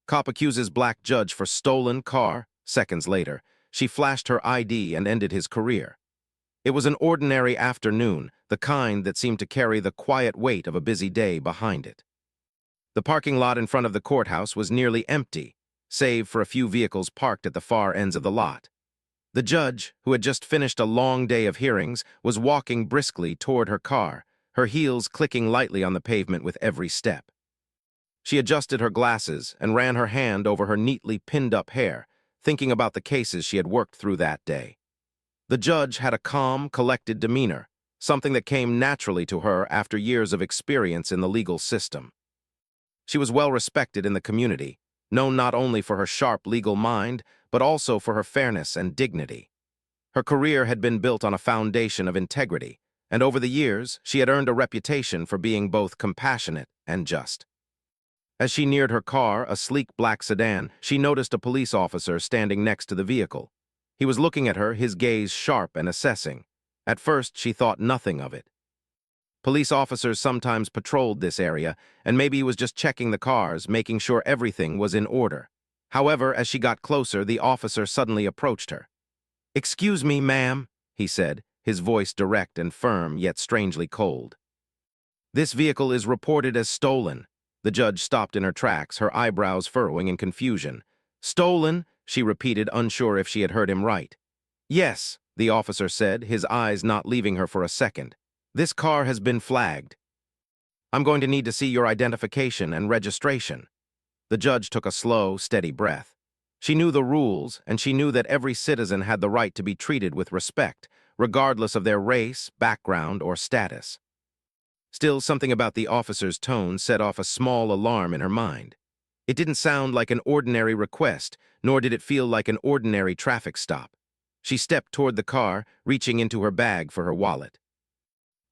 Cop accuses black judge for stolen car. Seconds later, she flashed her ID and ended his career. It was an ordinary afternoon, the kind that seemed to carry the quiet weight of a busy day behind it. The parking lot in front of the courthouse was nearly empty, save for a few vehicles parked at the far ends of the lot. The judge, who had just finished a long day of hearings, was walking briskly toward her car, her heels clicking lightly on the pavement with every step. She adjusted her glasses and ran her hand over her neatly pinned-up hair, thinking about the cases she had worked through that day. The judge had a calm, collected demeanor, something that came naturally to her after years of experience in the legal system. She was well respected in the community, known not only for her sharp legal mind, but also for her fairness and dignity. Her career had been built on a foundation of integrity, and over the years, she had earned a reputation for being both compassionate and just. As she neared her car, a sleek black sedan, she noticed a police officer standing next to the vehicle. He was looking at her, his gaze sharp and assessing. At first, she thought nothing of it. Police officers sometimes patrolled this area, and maybe he was just checking the cars, making sure everything was in order. However, as she got closer, the officer suddenly approached her. "Excuse me, ma'am," he said, his voice direct and firm, yet strangely cold. "This vehicle is reported as stolen." The judge stopped in her tracks, her eyebrows furrowing in confusion. "Stolen?" she repeated, unsure if she had heard him right. "Yes," the officer said, his eyes not leaving her for a second. "This car has been flagged. I'm going to need to see your identification and registration." The judge took a slow, steady breath. She knew the rules, and she knew that every citizen had the right to be treated with respect, regardless of their race, background, or status. Still, something about the officer's tone set off a small alarm in her mind. It didn't sound like an ordinary request, nor did it feel like an ordinary traffic stop. She stepped toward the car, reaching into her bag for her wallet.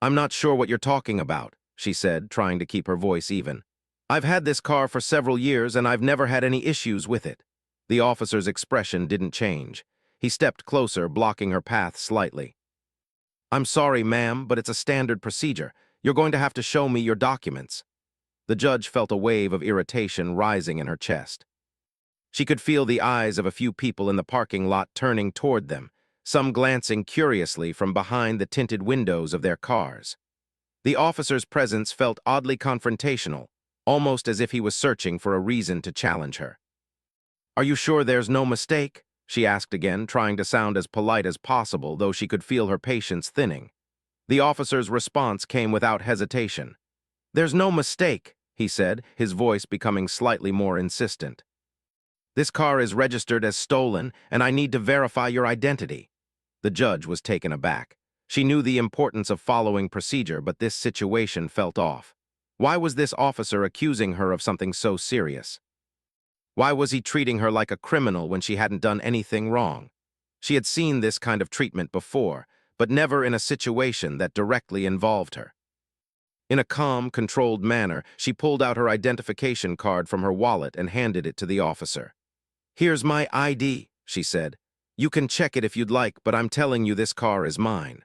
"I'm not sure what you're talking about," she said, trying to keep her voice even. "I've had this car for several years, and I've never had any issues with it." The officer's expression didn't change. He stepped closer, blocking her path slightly. "I'm sorry, ma'am, but it's a standard procedure. You're going to have to show me your documents." The judge felt a wave of irritation rising in her chest. She could feel the eyes of a few people in the parking lot turning toward them, some glancing curiously from behind the tinted windows of their cars. The officer's presence felt oddly confrontational, almost as if he was searching for a reason to challenge her. "Are you sure there's no mistake?" she asked again, trying to sound as polite as possible, though she could feel her patience thinning. The officer's response came without hesitation. "There's no mistake," he said, his voice becoming slightly more insistent. "This car is registered as stolen, and I need to verify your identity." The judge was taken aback. She knew the importance of following procedure, but this situation felt off. Why was this officer accusing her of something so serious? Why was he treating her like a criminal when she hadn't done anything wrong? She had seen this kind of treatment before, but never in a situation that directly involved her. In a calm, controlled manner, she pulled out her identification card from her wallet and handed it to the officer. "Here's my ID," she said. "You can check it if you'd like, but I'm telling you this car is mine."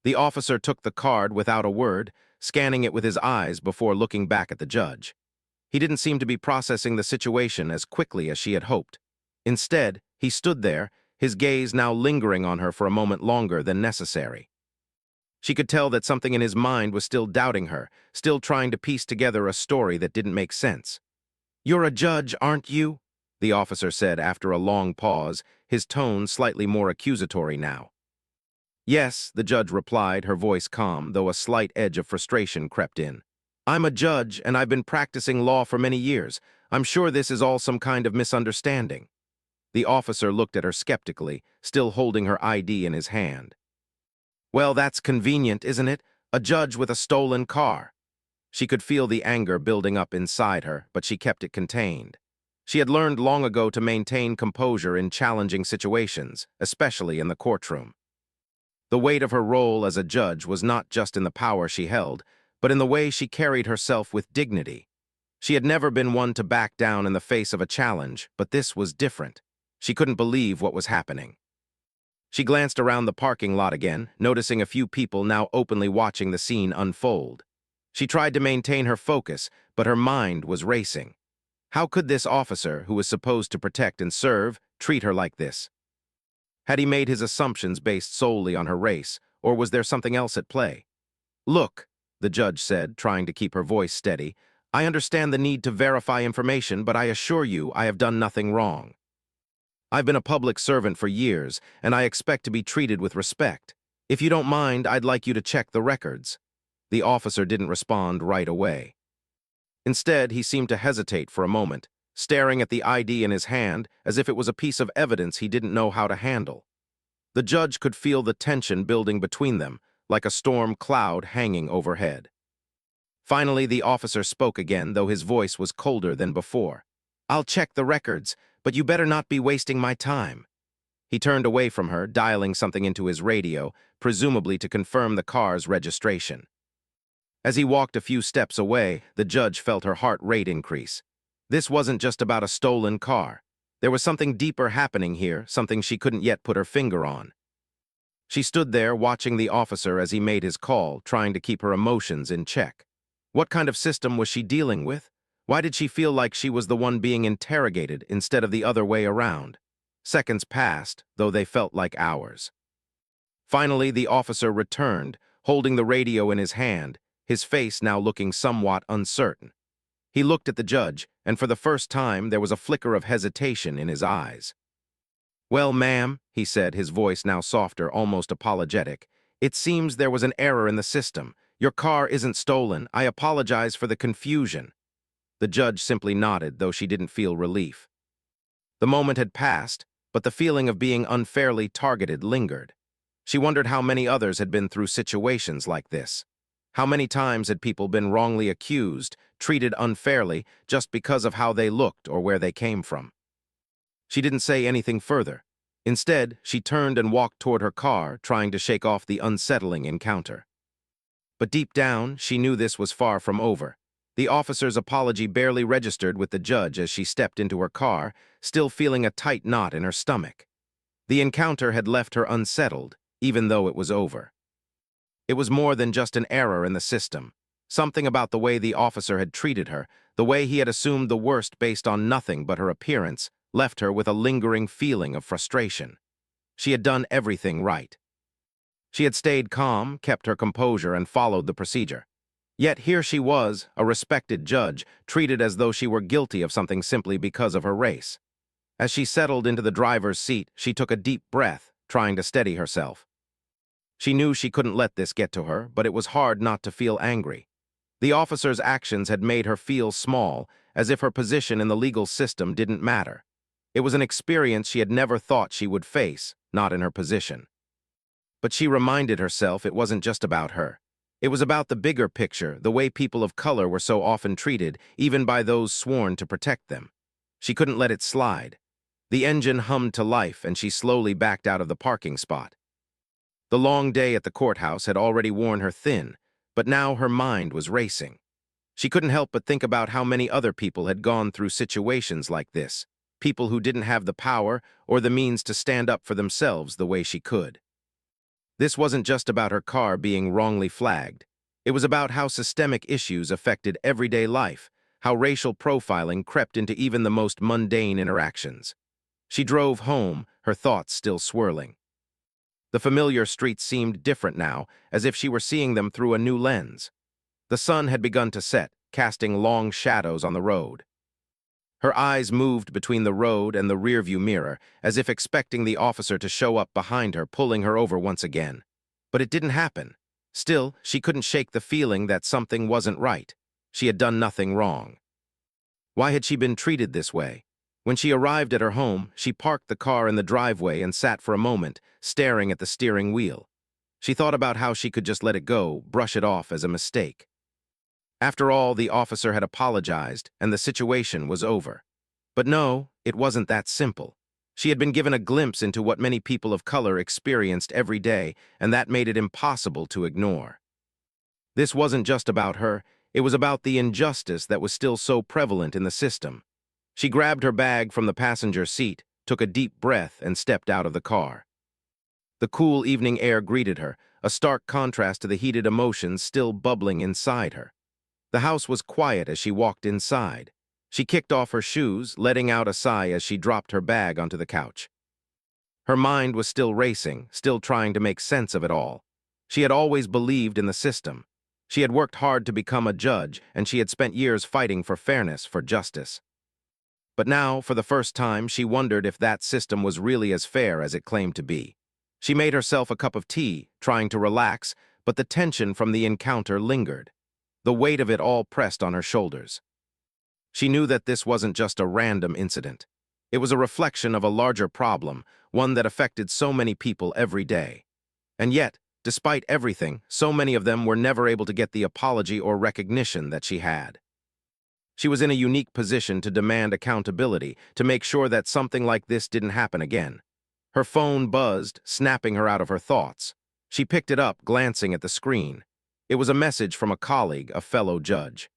The officer took the card without a word, scanning it with his eyes before looking back at the judge. He didn't seem to be processing the situation as quickly as she had hoped. Instead, he stood there, his gaze now lingering on her for a moment longer than necessary. She could tell that something in his mind was still doubting her, still trying to piece together a story that didn't make sense. "You're a judge, aren't you?" the officer said after a long pause, his tone slightly more accusatory now. "Yes," the judge replied, her voice calm, though a slight edge of frustration crept in. "I'm a judge, and I've been practicing law for many years. I'm sure this is all some kind of misunderstanding." The officer looked at her skeptically, still holding her ID in his hand. "Well, that's convenient, isn't it? A judge with a stolen car." She could feel the anger building up inside her, but she kept it contained. She had learned long ago to maintain composure in challenging situations, especially in the courtroom. The weight of her role as a judge was not just in the power she held, but in the way she carried herself with dignity. She had never been one to back down in the face of a challenge, but this was different. She couldn't believe what was happening. She glanced around the parking lot again, noticing a few people now openly watching the scene unfold. She tried to maintain her focus, but her mind was racing. How could this officer, who was supposed to protect and serve, treat her like this? Had he made his assumptions based solely on her race, or was there something else at play? Look, the judge said, trying to keep her voice steady, I understand the need to verify information, but I assure you I have done nothing wrong. I've been a public servant for years, and I expect to be treated with respect. If you don't mind, I'd like you to check the records. The officer didn't respond right away. Instead, he seemed to hesitate for a moment, staring at the ID in his hand as if it was a piece of evidence he didn't know how to handle. The judge could feel the tension building between them, like a storm cloud hanging overhead. Finally, the officer spoke again, though his voice was colder than before. I'll check the records, but you better not be wasting my time. He turned away from her, dialing something into his radio, presumably to confirm the car's registration. As he walked a few steps away, the judge felt her heart rate increase. This wasn't just about a stolen car. There was something deeper happening here, something she couldn't yet put her finger on. She stood there watching the officer as he made his call, trying to keep her emotions in check. What kind of system was she dealing with? Why did she feel like she was the one being interrogated instead of the other way around? Seconds passed, though they felt like hours. Finally, the officer returned, holding the radio in his hand, his face now looking somewhat uncertain. He looked at the judge, and for the first time there was a flicker of hesitation in his eyes. Well, ma'am, he said, his voice now softer, almost apologetic, it seems there was an error in the system. Your car isn't stolen. I apologize for the confusion. The judge simply nodded, though she didn't feel relief. The moment had passed, but the feeling of being unfairly targeted lingered. She wondered how many others had been through situations like this. How many times had people been wrongly accused, treated unfairly, just because of how they looked or where they came from? She didn't say anything further. Instead, she turned and walked toward her car, trying to shake off the unsettling encounter. But deep down, she knew this was far from over. The officer's apology barely registered with the judge as she stepped into her car, still feeling a tight knot in her stomach. The encounter had left her unsettled, even though it was over. It was more than just an error in the system. Something about the way the officer had treated her, the way he had assumed the worst based on nothing but her appearance, left her with a lingering feeling of frustration. She had done everything right. She had stayed calm, kept her composure, and followed the procedure. Yet here she was, a respected judge, treated as though she were guilty of something simply because of her race. As she settled into the driver's seat, she took a deep breath, trying to steady herself. She knew she couldn't let this get to her, but it was hard not to feel angry. The officer's actions had made her feel small, as if her position in the legal system didn't matter. It was an experience she had never thought she would face, not in her position. But she reminded herself it wasn't just about her. It was about the bigger picture, the way people of color were so often treated, even by those sworn to protect them. She couldn't let it slide. The engine hummed to life, and she slowly backed out of the parking spot. The long day at the courthouse had already worn her thin, but now her mind was racing. She couldn't help but think about how many other people had gone through situations like this, people who didn't have the power or the means to stand up for themselves the way she could. This wasn't just about her car being wrongly flagged. It was about how systemic issues affected everyday life, how racial profiling crept into even the most mundane interactions. She drove home, her thoughts still swirling. The familiar streets seemed different now, as if she were seeing them through a new lens. The sun had begun to set, casting long shadows on the road. Her eyes moved between the road and the rearview mirror, as if expecting the officer to show up behind her, pulling her over once again. But it didn't happen. Still, she couldn't shake the feeling that something wasn't right. She had done nothing wrong. Why had she been treated this way? When she arrived at her home, she parked the car in the driveway and sat for a moment, staring at the steering wheel. She thought about how she could just let it go, brush it off as a mistake. After all, the officer had apologized, and the situation was over. But no, it wasn't that simple. She had been given a glimpse into what many people of color experienced every day, and that made it impossible to ignore. This wasn't just about her, it was about the injustice that was still so prevalent in the system. She grabbed her bag from the passenger seat, took a deep breath, and stepped out of the car. The cool evening air greeted her, a stark contrast to the heated emotions still bubbling inside her. The house was quiet as she walked inside. She kicked off her shoes, letting out a sigh as she dropped her bag onto the couch. Her mind was still racing, still trying to make sense of it all. She had always believed in the system. She had worked hard to become a judge, and she had spent years fighting for fairness, for justice. But now, for the first time, she wondered if that system was really as fair as it claimed to be. She made herself a cup of tea, trying to relax, but the tension from the encounter lingered. The weight of it all pressed on her shoulders. She knew that this wasn't just a random incident. It was a reflection of a larger problem, one that affected so many people every day. And yet, despite everything, so many of them were never able to get the apology or recognition that she had. She was in a unique position to demand accountability, to make sure that something like this didn't happen again. Her phone buzzed, snapping her out of her thoughts. She picked it up, glancing at the screen. It was a message from a colleague, a fellow judge.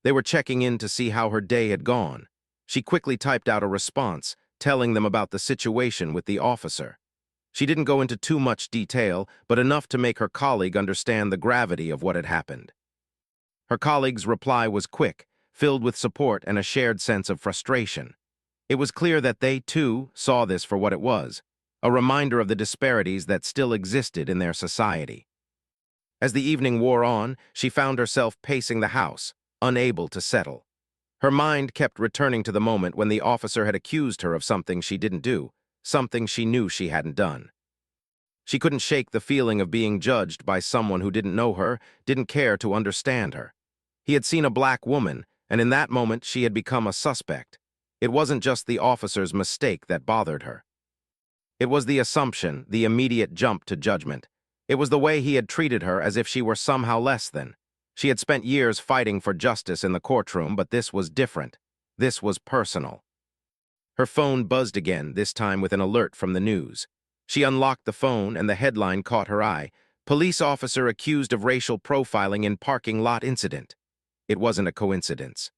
They were checking in to see how her day had gone. She quickly typed out a response, telling them about the situation with the officer. She didn't go into too much detail, but enough to make her colleague understand the gravity of what had happened. Her colleague's reply was quick, filled with support and a shared sense of frustration. It was clear that they, too, saw this for what it was, a reminder of the disparities that still existed in their society. As the evening wore on, she found herself pacing the house, unable to settle. Her mind kept returning to the moment when the officer had accused her of something she didn't do, something she knew she hadn't done. She couldn't shake the feeling of being judged by someone who didn't know her, didn't care to understand her. He had seen a black woman, and in that moment she had become a suspect. It wasn't just the officer's mistake that bothered her. It was the assumption, the immediate jump to judgment. It was the way he had treated her as if she were somehow less than. She had spent years fighting for justice in the courtroom, but this was different. This was personal. Her phone buzzed again, this time with an alert from the news. She unlocked the phone, and the headline caught her eye. Police officer accused of racial profiling in parking lot incident. It wasn't a coincidence.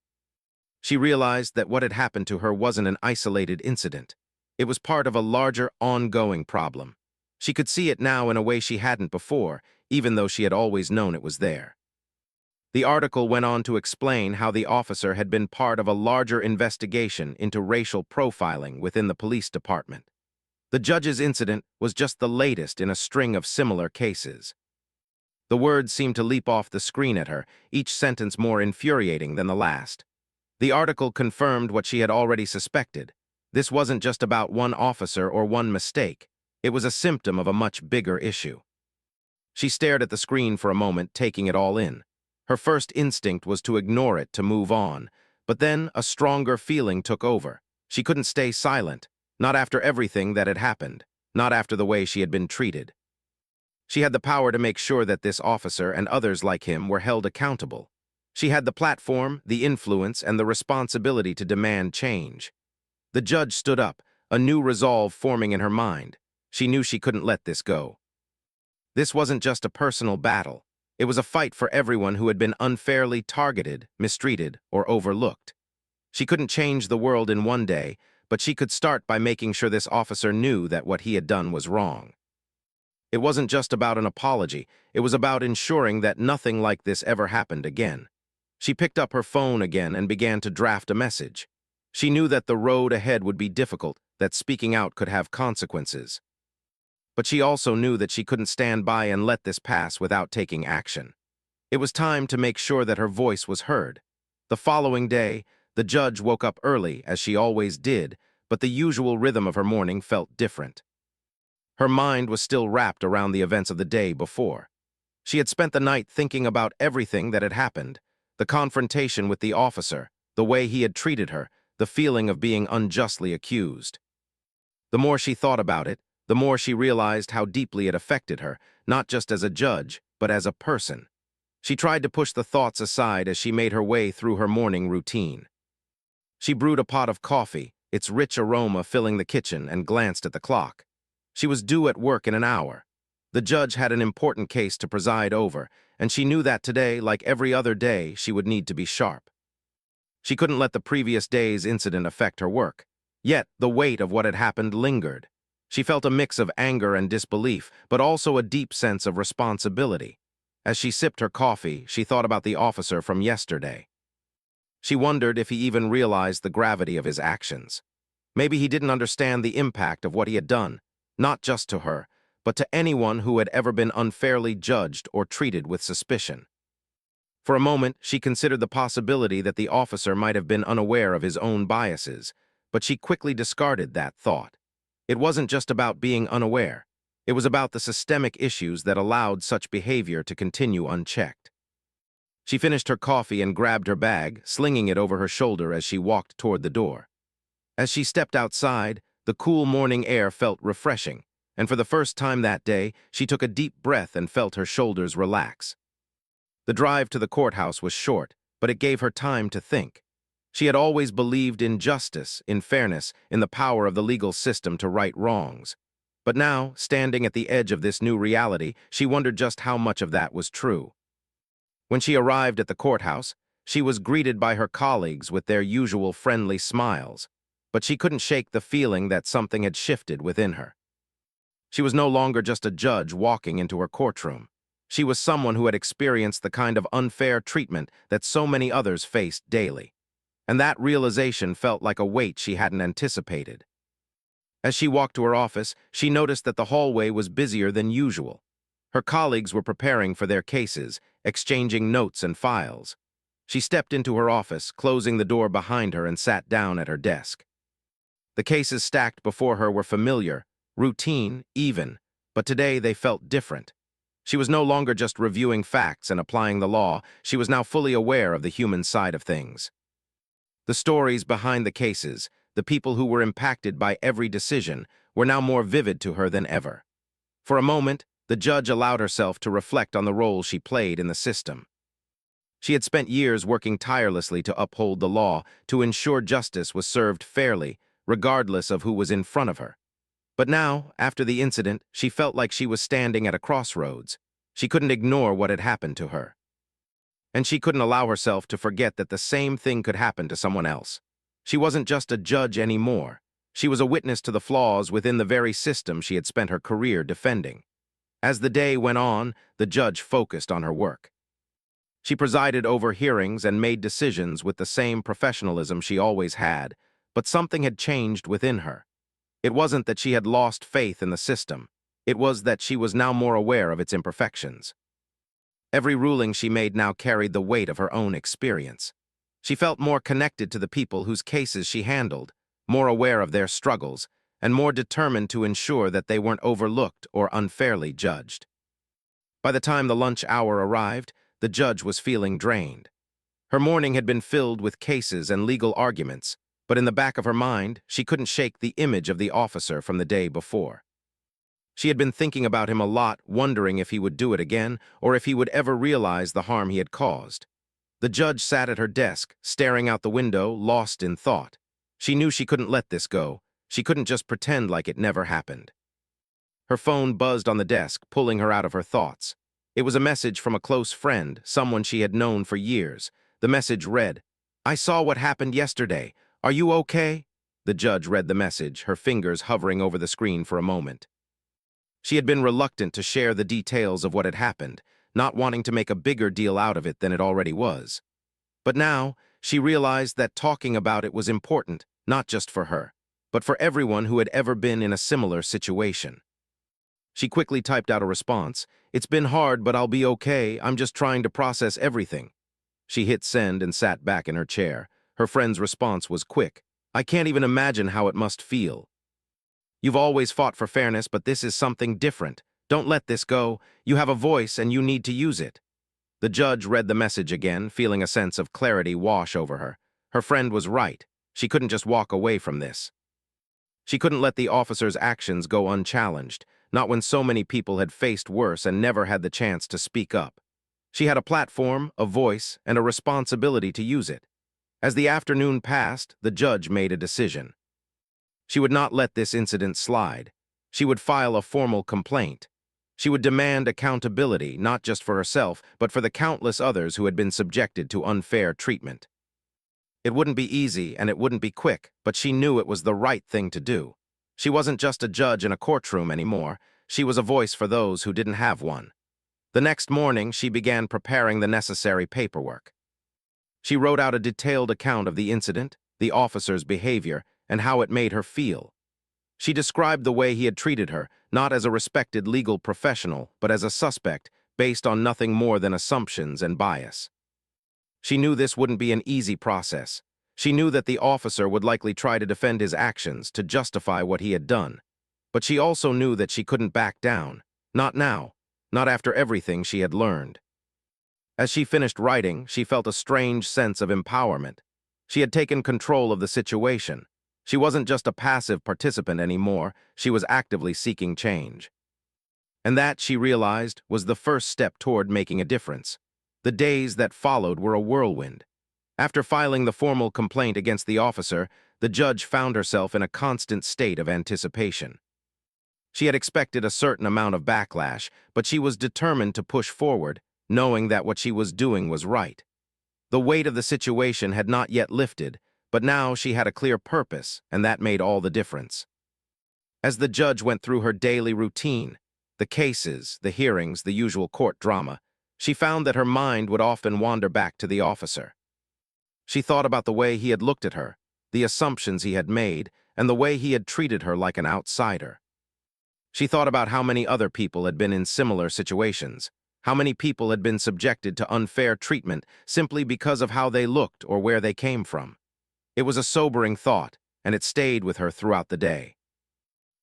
She realized that what had happened to her wasn't an isolated incident. It was part of a larger, ongoing problem. She could see it now in a way she hadn't before, even though she had always known it was there. The article went on to explain how the officer had been part of a larger investigation into racial profiling within the police department. The judge's incident was just the latest in a string of similar cases. The words seemed to leap off the screen at her, each sentence more infuriating than the last. The article confirmed what she had already suspected. This wasn't just about one officer or one mistake. It was a symptom of a much bigger issue. She stared at the screen for a moment, taking it all in. Her first instinct was to ignore it, to move on. But then a stronger feeling took over. She couldn't stay silent, not after everything that had happened, not after the way she had been treated. She had the power to make sure that this officer and others like him were held accountable. She had the platform, the influence, and the responsibility to demand change. The judge stood up, a new resolve forming in her mind. She knew she couldn't let this go. This wasn't just a personal battle. It was a fight for everyone who had been unfairly targeted, mistreated, or overlooked. She couldn't change the world in one day, but she could start by making sure this officer knew that what he had done was wrong. It wasn't just about an apology. It was about ensuring that nothing like this ever happened again. She picked up her phone again and began to draft a message. She knew that the road ahead would be difficult, that speaking out could have consequences. But she also knew that she couldn't stand by and let this pass without taking action. It was time to make sure that her voice was heard. The following day, the judge woke up early, as she always did, but the usual rhythm of her morning felt different. Her mind was still wrapped around the events of the day before. She had spent the night thinking about everything that had happened, the confrontation with the officer, the way he had treated her, the feeling of being unjustly accused. The more she thought about it, the more she realized how deeply it affected her, not just as a judge, but as a person. She tried to push the thoughts aside as she made her way through her morning routine. She brewed a pot of coffee, its rich aroma filling the kitchen, and glanced at the clock. She was due at work in an hour. The judge had an important case to preside over, and she knew that today, like every other day, she would need to be sharp. She couldn't let the previous day's incident affect her work. Yet, the weight of what had happened lingered. She felt a mix of anger and disbelief, but also a deep sense of responsibility. As she sipped her coffee, she thought about the officer from yesterday. She wondered if he even realized the gravity of his actions. Maybe he didn't understand the impact of what he had done, not just to her, but to anyone who had ever been unfairly judged or treated with suspicion. For a moment, she considered the possibility that the officer might have been unaware of his own biases, but she quickly discarded that thought. It wasn't just about being unaware. It was about the systemic issues that allowed such behavior to continue unchecked. She finished her coffee and grabbed her bag, slinging it over her shoulder as she walked toward the door. As she stepped outside, the cool morning air felt refreshing, and for the first time that day, she took a deep breath and felt her shoulders relax. The drive to the courthouse was short, but it gave her time to think. She had always believed in justice, in fairness, in the power of the legal system to right wrongs. But now, standing at the edge of this new reality, she wondered just how much of that was true. When she arrived at the courthouse, she was greeted by her colleagues with their usual friendly smiles, but she couldn't shake the feeling that something had shifted within her. She was no longer just a judge walking into her courtroom. She was someone who had experienced the kind of unfair treatment that so many others faced daily. And that realization felt like a weight she hadn't anticipated. As she walked to her office, she noticed that the hallway was busier than usual. Her colleagues were preparing for their cases, exchanging notes and files. She stepped into her office, closing the door behind her, and sat down at her desk. The cases stacked before her were familiar, routine, even, but today they felt different. She was no longer just reviewing facts and applying the law. She was now fully aware of the human side of things. The stories behind the cases, the people who were impacted by every decision, were now more vivid to her than ever. For a moment, the judge allowed herself to reflect on the role she played in the system. She had spent years working tirelessly to uphold the law, to ensure justice was served fairly, regardless of who was in front of her. But now, after the incident, she felt like she was standing at a crossroads. She couldn't ignore what had happened to her. And she couldn't allow herself to forget that the same thing could happen to someone else. She wasn't just a judge anymore. She was a witness to the flaws within the very system she had spent her career defending. As the day went on, the judge focused on her work. She presided over hearings and made decisions with the same professionalism she always had, but something had changed within her. It wasn't that she had lost faith in the system. It was that she was now more aware of its imperfections. Every ruling she made now carried the weight of her own experience. She felt more connected to the people whose cases she handled, more aware of their struggles, and more determined to ensure that they weren't overlooked or unfairly judged. By the time the lunch hour arrived, the judge was feeling drained. Her morning had been filled with cases and legal arguments, but in the back of her mind, she couldn't shake the image of the officer from the day before. She had been thinking about him a lot, wondering if he would do it again, or if he would ever realize the harm he had caused. The judge sat at her desk, staring out the window, lost in thought. She knew she couldn't let this go. She couldn't just pretend like it never happened. Her phone buzzed on the desk, pulling her out of her thoughts. It was a message from a close friend, someone she had known for years. The message read, "I saw what happened yesterday. Are you okay?" The judge read the message, her fingers hovering over the screen for a moment. She had been reluctant to share the details of what had happened, not wanting to make a bigger deal out of it than it already was. But now, she realized that talking about it was important, not just for her, but for everyone who had ever been in a similar situation. She quickly typed out a response. "It's been hard, but I'll be okay. I'm just trying to process everything." She hit send and sat back in her chair. Her friend's response was quick. "I can't even imagine how it must feel. You've always fought for fairness, but this is something different. Don't let this go. You have a voice and you need to use it." The judge read the message again, feeling a sense of clarity wash over her. Her friend was right. She couldn't just walk away from this. She couldn't let the officer's actions go unchallenged, not when so many people had faced worse and never had the chance to speak up. She had a platform, a voice, and a responsibility to use it. As the afternoon passed, the judge made a decision. She would not let this incident slide. She would file a formal complaint. She would demand accountability, not just for herself, but for the countless others who had been subjected to unfair treatment. It wouldn't be easy and it wouldn't be quick, but she knew it was the right thing to do. She wasn't just a judge in a courtroom anymore. She was a voice for those who didn't have one. The next morning, she began preparing the necessary paperwork. She wrote out a detailed account of the incident, the officer's behavior, and how it made her feel. She described the way he had treated her, not as a respected legal professional, but as a suspect, based on nothing more than assumptions and bias. She knew this wouldn't be an easy process. She knew that the officer would likely try to defend his actions, to justify what he had done. But she also knew that she couldn't back down. Not now. Not after everything she had learned. As she finished writing, she felt a strange sense of empowerment. She had taken control of the situation. She wasn't just a passive participant anymore, she was actively seeking change. And that, she realized, was the first step toward making a difference. The days that followed were a whirlwind. After filing the formal complaint against the officer, the judge found herself in a constant state of anticipation. She had expected a certain amount of backlash, but she was determined to push forward, knowing that what she was doing was right. The weight of the situation had not yet lifted, but now she had a clear purpose, and that made all the difference. As the judge went through her daily routine, the cases, the hearings, the usual court drama, she found that her mind would often wander back to the officer. She thought about the way he had looked at her, the assumptions he had made, and the way he had treated her like an outsider. She thought about how many other people had been in similar situations, how many people had been subjected to unfair treatment simply because of how they looked or where they came from. It was a sobering thought, and it stayed with her throughout the day.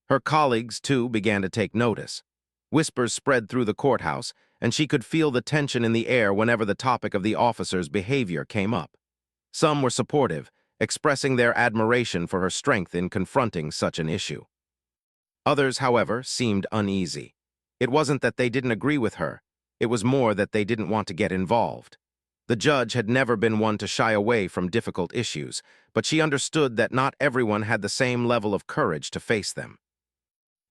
Her colleagues, too, began to take notice. Whispers spread through the courthouse, and she could feel the tension in the air whenever the topic of the officer's behavior came up. Some were supportive, expressing their admiration for her strength in confronting such an issue. Others, however, seemed uneasy. It wasn't that they didn't agree with her. It was more that they didn't want to get involved. The judge had never been one to shy away from difficult issues, but she understood that not everyone had the same level of courage to face them.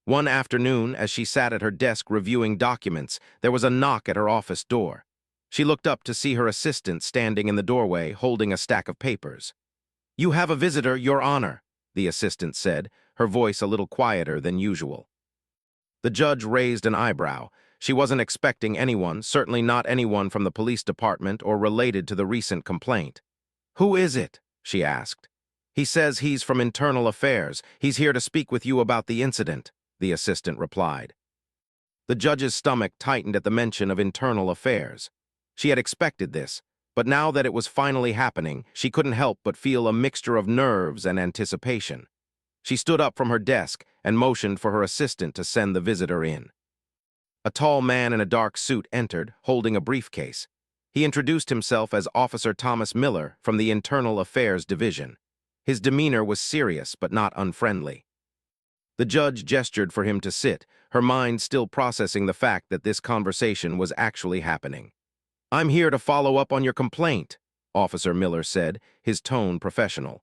One afternoon, as she sat at her desk reviewing documents, there was a knock at her office door. She looked up to see her assistant standing in the doorway, holding a stack of papers. "You have a visitor, Your Honor," the assistant said, her voice a little quieter than usual. The judge raised an eyebrow. She wasn't expecting anyone, certainly not anyone from the police department or related to the recent complaint. "Who is it?" she asked. "He says he's from Internal Affairs. He's here to speak with you about the incident," the assistant replied. The judge's stomach tightened at the mention of Internal Affairs. She had expected this, but now that it was finally happening, she couldn't help but feel a mixture of nerves and anticipation. She stood up from her desk and motioned for her assistant to send the visitor in. A tall man in a dark suit entered, holding a briefcase. He introduced himself as Officer Thomas Miller from the Internal Affairs Division. His demeanor was serious but not unfriendly. The judge gestured for him to sit, her mind still processing the fact that this conversation was actually happening. "I'm here to follow up on your complaint," Officer Miller said, his tone professional.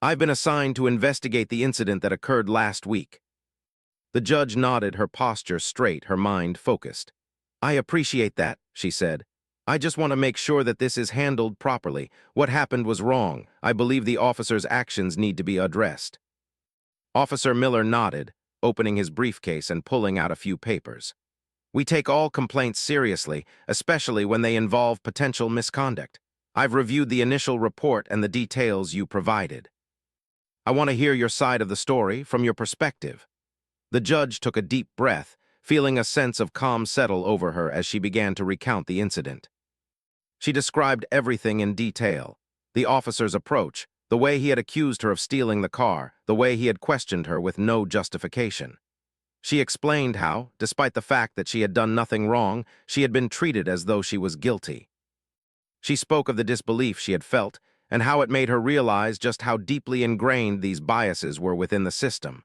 "I've been assigned to investigate the incident that occurred last week." The judge nodded, her posture straight, her mind focused. "I appreciate that," she said. "I just want to make sure that this is handled properly. What happened was wrong. I believe the officer's actions need to be addressed." Officer Miller nodded, opening his briefcase and pulling out a few papers. "We take all complaints seriously, especially when they involve potential misconduct. I've reviewed the initial report and the details you provided. I want to hear your side of the story from your perspective." The judge took a deep breath, feeling a sense of calm settle over her as she began to recount the incident. She described everything in detail: the officer's approach, the way he had accused her of stealing the car, the way he had questioned her with no justification. She explained how, despite the fact that she had done nothing wrong, she had been treated as though she was guilty. She spoke of the disbelief she had felt and how it made her realize just how deeply ingrained these biases were within the system.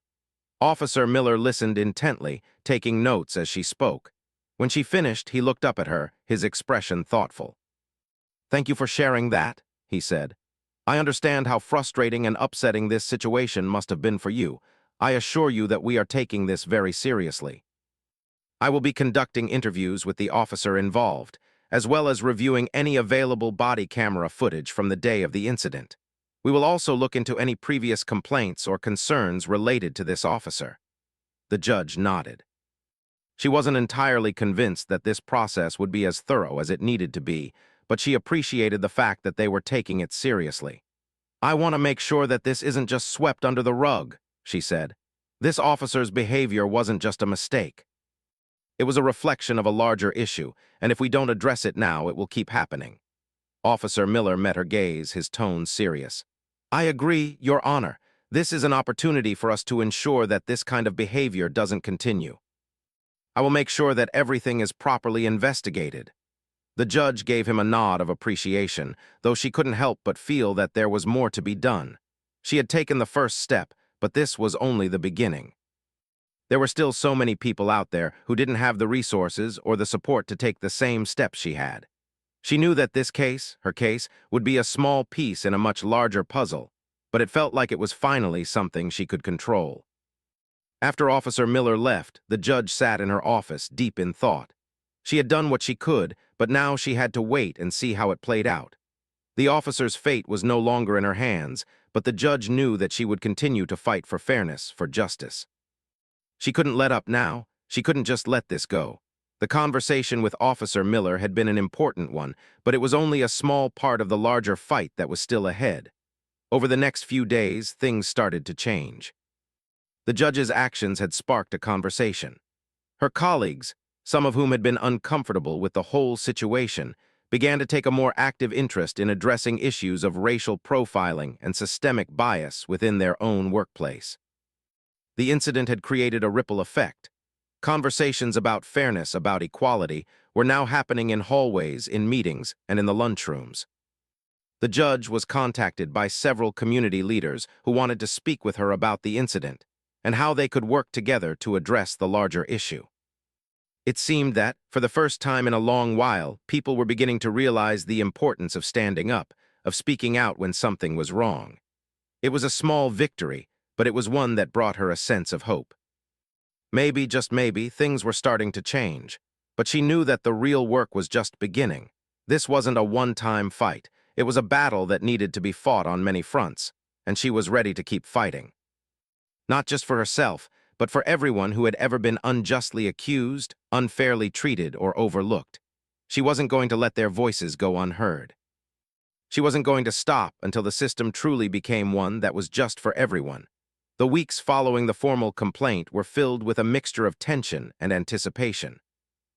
Officer Miller listened intently, taking notes as she spoke. When she finished, he looked up at her, his expression thoughtful. "Thank you for sharing that," he said. "I understand how frustrating and upsetting this situation must have been for you. I assure you that we are taking this very seriously. I will be conducting interviews with the officer involved, as well as reviewing any available body camera footage from the day of the incident. We will also look into any previous complaints or concerns related to this officer." The judge nodded. She wasn't entirely convinced that this process would be as thorough as it needed to be, but she appreciated the fact that they were taking it seriously. "I want to make sure that this isn't just swept under the rug," she said. "This officer's behavior wasn't just a mistake. It was a reflection of a larger issue, and if we don't address it now, it will keep happening." Officer Miller met her gaze, his tone serious. "I agree, Your Honor. This is an opportunity for us to ensure that this kind of behavior doesn't continue. I will make sure that everything is properly investigated." The judge gave him a nod of appreciation, though she couldn't help but feel that there was more to be done. She had taken the first step, but this was only the beginning. There were still so many people out there who didn't have the resources or the support to take the same steps she had. She knew that this case, her case, would be a small piece in a much larger puzzle, but it felt like it was finally something she could control. After Officer Miller left, the judge sat in her office, deep in thought. She had done what she could, but now she had to wait and see how it played out. The officer's fate was no longer in her hands, but the judge knew that she would continue to fight for fairness, for justice. She couldn't let up now. She couldn't just let this go. The conversation with Officer Miller had been an important one, but it was only a small part of the larger fight that was still ahead. Over the next few days, things started to change. The judge's actions had sparked a conversation. Her colleagues, some of whom had been uncomfortable with the whole situation, began to take a more active interest in addressing issues of racial profiling and systemic bias within their own workplace. The incident had created a ripple effect. Conversations about fairness, about equality, were now happening in hallways, in meetings, and in the lunchrooms. The judge was contacted by several community leaders who wanted to speak with her about the incident and how they could work together to address the larger issue. It seemed that, for the first time in a long while, people were beginning to realize the importance of standing up, of speaking out when something was wrong. It was a small victory, but it was one that brought her a sense of hope. Maybe, just maybe, things were starting to change, but she knew that the real work was just beginning. This wasn't a one-time fight. It was a battle that needed to be fought on many fronts, and she was ready to keep fighting. Not just for herself, but for everyone who had ever been unjustly accused, unfairly treated, or overlooked. She wasn't going to let their voices go unheard. She wasn't going to stop until the system truly became one that was just for everyone. The weeks following the formal complaint were filled with a mixture of tension and anticipation.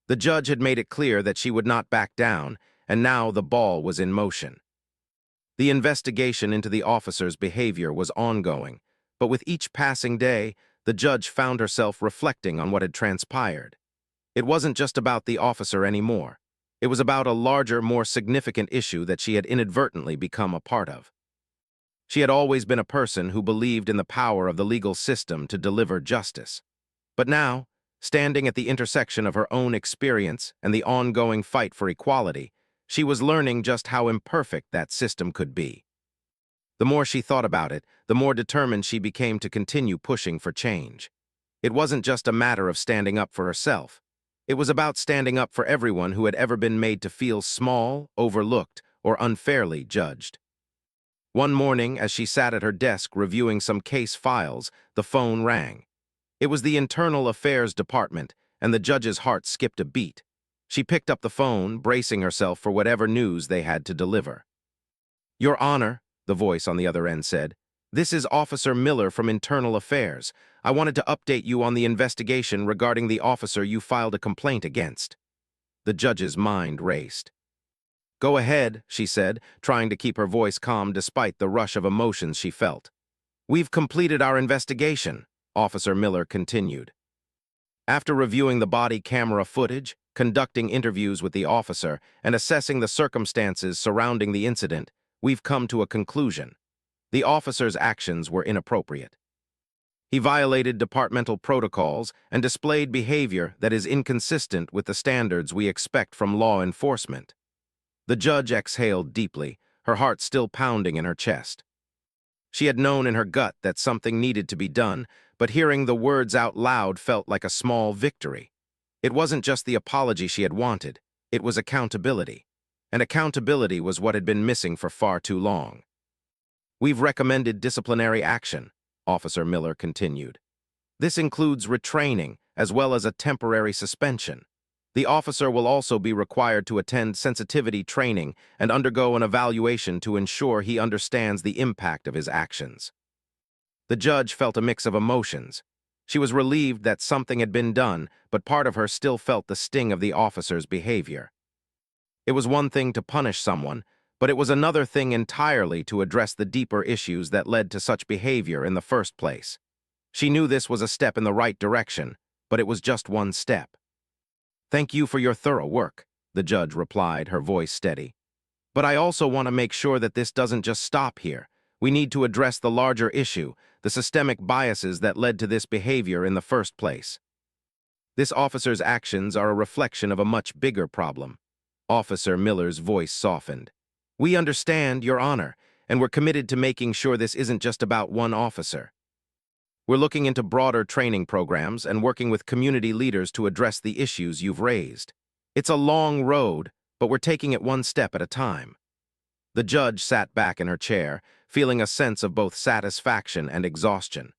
The judge had made it clear that she would not back down, and now the ball was in motion. The investigation into the officer's behavior was ongoing, but with each passing day, the judge found herself reflecting on what had transpired. It wasn't just about the officer anymore. It was about a larger, more significant issue that she had inadvertently become a part of. She had always been a person who believed in the power of the legal system to deliver justice. But now, standing at the intersection of her own experience and the ongoing fight for equality, she was learning just how imperfect that system could be. The more she thought about it, the more determined she became to continue pushing for change. It wasn't just a matter of standing up for herself. It was about standing up for everyone who had ever been made to feel small, overlooked, or unfairly judged. One morning, as she sat at her desk reviewing some case files, the phone rang. It was the Internal Affairs Department, and the judge's heart skipped a beat. She picked up the phone, bracing herself for whatever news they had to deliver. "Your Honor," the voice on the other end said, "this is Officer Miller from Internal Affairs. I wanted to update you on the investigation regarding the officer you filed a complaint against." The judge's mind raced. "Go ahead," she said, trying to keep her voice calm despite the rush of emotions she felt. "We've completed our investigation," Officer Miller continued. "After reviewing the body camera footage, conducting interviews with the officer, and assessing the circumstances surrounding the incident, we've come to a conclusion. The officer's actions were inappropriate. He violated departmental protocols and displayed behavior that is inconsistent with the standards we expect from law enforcement." The judge exhaled deeply, her heart still pounding in her chest. She had known in her gut that something needed to be done, but hearing the words out loud felt like a small victory. It wasn't just the apology she had wanted, it was accountability. And accountability was what had been missing for far too long. "We've recommended disciplinary action," Officer Miller continued. "This includes retraining, as well as a temporary suspension. The officer will also be required to attend sensitivity training and undergo an evaluation to ensure he understands the impact of his actions. The judge felt a mix of emotions. She was relieved that something had been done, but part of her still felt the sting of the officer's behavior. It was one thing to punish someone, but it was another thing entirely to address the deeper issues that led to such behavior in the first place. She knew this was a step in the right direction, but it was just one step. "Thank you for your thorough work," the judge replied, her voice steady. "But I also want to make sure that this doesn't just stop here. We need to address the larger issue, the systemic biases that led to this behavior in the first place. This officer's actions are a reflection of a much bigger problem." Officer Miller's voice softened. "We understand, Your Honor, and we're committed to making sure this isn't just about one officer. We're looking into broader training programs and working with community leaders to address the issues you've raised. It's a long road, but we're taking it one step at a time." The judge sat back in her chair, feeling a sense of both satisfaction and exhaustion.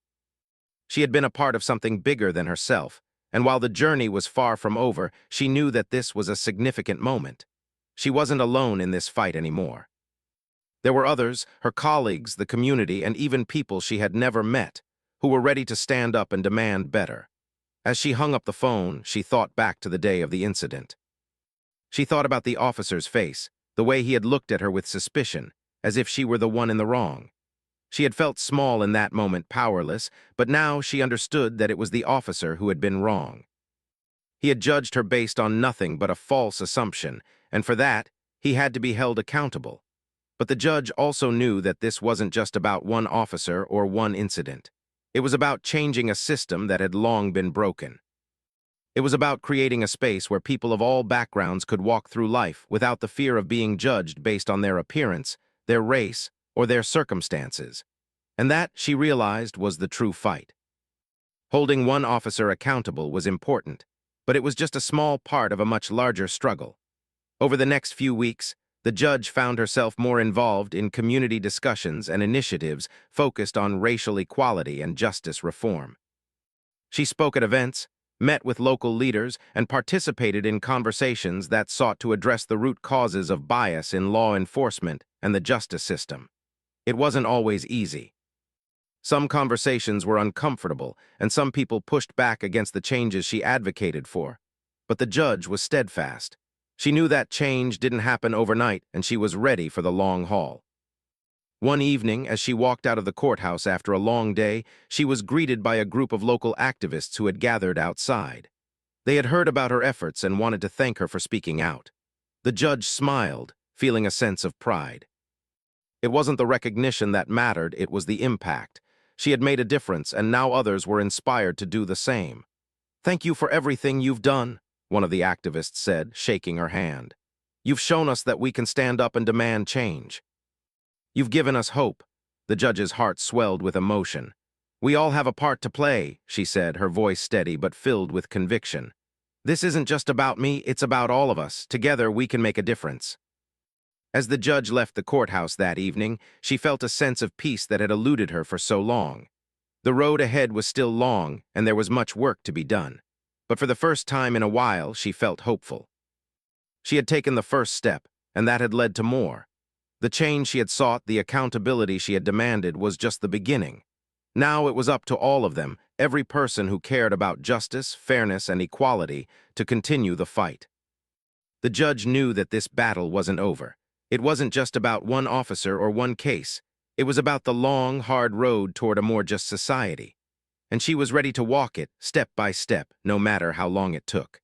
She had been a part of something bigger than herself, and while the journey was far from over, she knew that this was a significant moment. She wasn't alone in this fight anymore. There were others, her colleagues, the community, and even people she had never met, who were ready to stand up and demand better. As she hung up the phone, she thought back to the day of the incident. She thought about the officer's face, the way he had looked at her with suspicion, as if she were the one in the wrong. She had felt small in that moment, powerless, but now she understood that it was the officer who had been wrong. He had judged her based on nothing but a false assumption, and for that, he had to be held accountable. But the judge also knew that this wasn't just about one officer or one incident. It was about changing a system that had long been broken. It was about creating a space where people of all backgrounds could walk through life without the fear of being judged based on their appearance, their race, or their circumstances. And that, she realized, was the true fight. Holding one officer accountable was important, but it was just a small part of a much larger struggle. Over the next few weeks, the judge found herself more involved in community discussions and initiatives focused on racial equality and justice reform. She spoke at events, met with local leaders, and participated in conversations that sought to address the root causes of bias in law enforcement and the justice system. It wasn't always easy. Some conversations were uncomfortable, and some people pushed back against the changes she advocated for. But the judge was steadfast. She knew that change didn't happen overnight, and she was ready for the long haul. One evening, as she walked out of the courthouse after a long day, she was greeted by a group of local activists who had gathered outside. They had heard about her efforts and wanted to thank her for speaking out. The judge smiled, feeling a sense of pride. It wasn't the recognition that mattered, it was the impact. She had made a difference, and now others were inspired to do the same. "Thank you for everything you've done," one of the activists said, shaking her hand. "You've shown us that we can stand up and demand change. You've given us hope." The judge's heart swelled with emotion. "We all have a part to play," she said, her voice steady but filled with conviction. "This isn't just about me, it's about all of us. Together, we can make a difference." As the judge left the courthouse that evening, she felt a sense of peace that had eluded her for so long. The road ahead was still long, and there was much work to be done. But for the first time in a while, she felt hopeful. She had taken the first step, and that had led to more. The change she had sought, the accountability she had demanded, was just the beginning. Now it was up to all of them, every person who cared about justice, fairness, and equality, to continue the fight. The judge knew that this battle wasn't over. It wasn't just about one officer or one case. It was about the long, hard road toward a more just society. And she was ready to walk it, step by step, no matter how long it took.